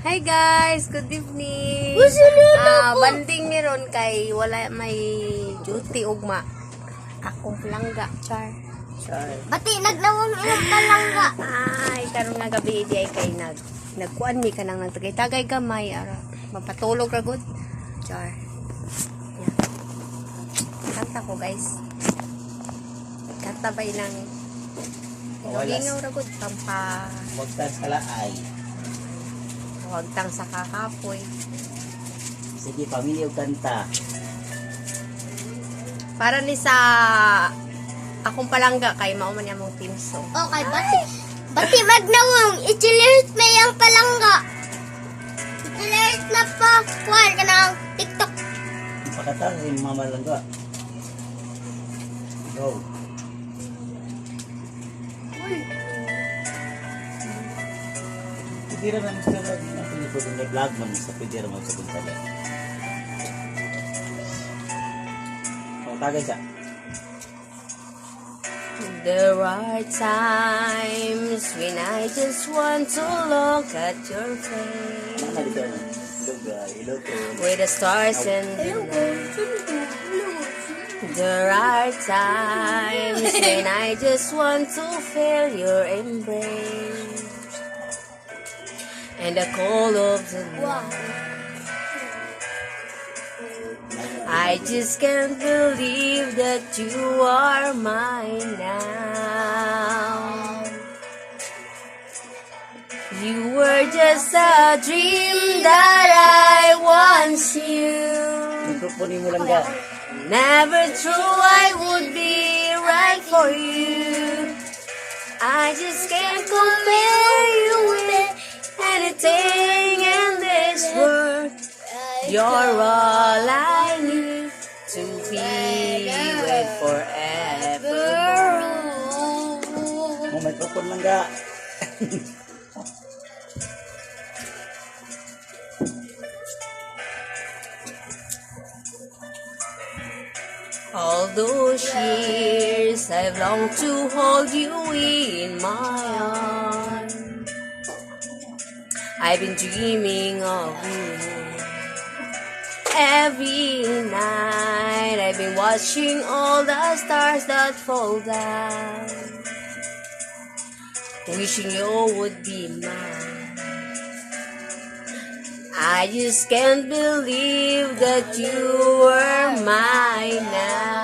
Hi guys, good evening. Banding ni ron kay wala may duty ugma. Akong langga, char. Bati nagnawang ilang palangga. Ay, karon nga gabi di ay kay nagkuan mi kanang nagtagay-tagay gamay ara. Mapatulog ra gud. Char. Yeah. Kanta ko guys. Kanta ba ilang Lingaw ra gud tampa. Huwag tas kalaay. Huwag tang sa kakapoy. Sige, pamilya o kanta. Para ni sa akong palangga kay mao man among team song. Okay, bati magnawang ichilit may ang palangga. Ichilit na pa kuwan ka ng TikTok. Pakatang yung mama langga. Go. Hindi rin naman sila ang pelikula kung may vlog man sa pwede rin sa kuntala. Kung tagay siya. There are times when I just want to look at your face Mama dito na. Hello ko. with the stars and the night. There are times when I just want to feel your embrace and the cold of the night. I just can't believe that you are mine now. You were just a dream that I once knew. Mikroponin mo langga. Never true I would be right for you. I just can't compare you with anything in this world. You're all I need to be with forever. Mo mikrofon langga. All those years I've longed to hold you in my arms. I've been dreaming of you. Every night I've been watching all the stars that fall down, wishing you would be mine. I just can't believe that you were mine now.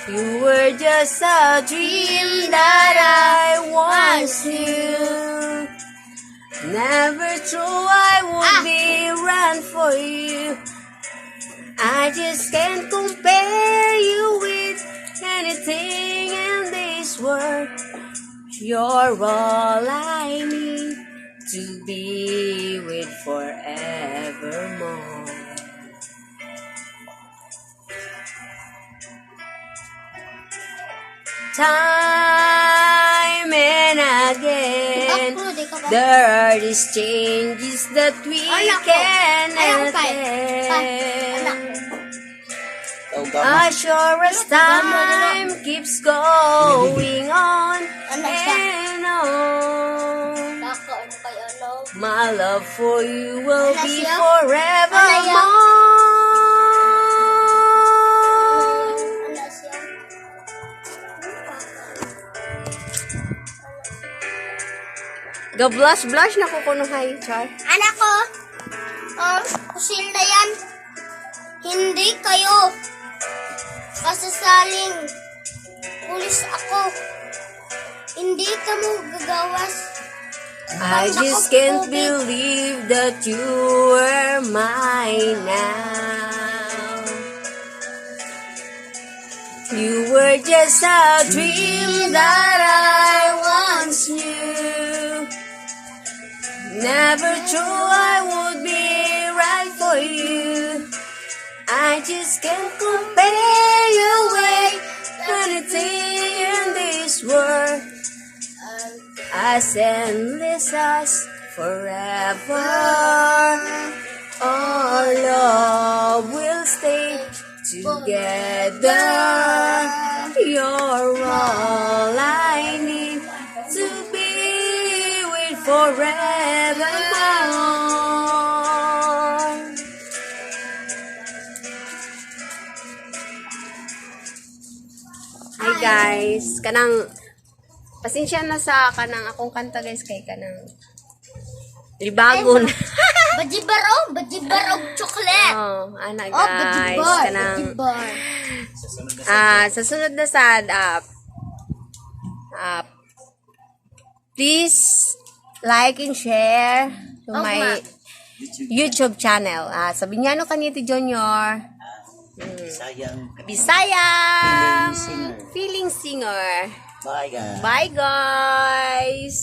You were just a dream that I once knew. Never true I would be run for you. I just can't compare you with anything in this world. You're all I need to be with forevermore. Time and again, there are these changes that we cannot end. As sure as time keeps going on and on, my love for you will be forevermore. Ga-blush na ko kuno hay, Char. Anak ko, kusil na yan. Hindi kayo kasasaling pulis ako. Hindi ka mo gagawas. I just can't believe that you were mine now. You were just a dream that I once knew. Never true I would be right for you. I just can't compare you with anything in this world. As endless as forever, our love will stay together. You're all I need to be forevermore. Hi guys, kanang pasensya na sa kanang akong kanta guys kay kanang libagon. Bajibar og chocolate. Oh, ana Oh, guys, bajibar, kanang bajibar. sa sunod na sad please like and share to Oh, my YouTube channel. Sabinyano Kaniti Junior. Sayang. Bisayang Feeling singer. Feeling Singer. Bye guys. Bye guys.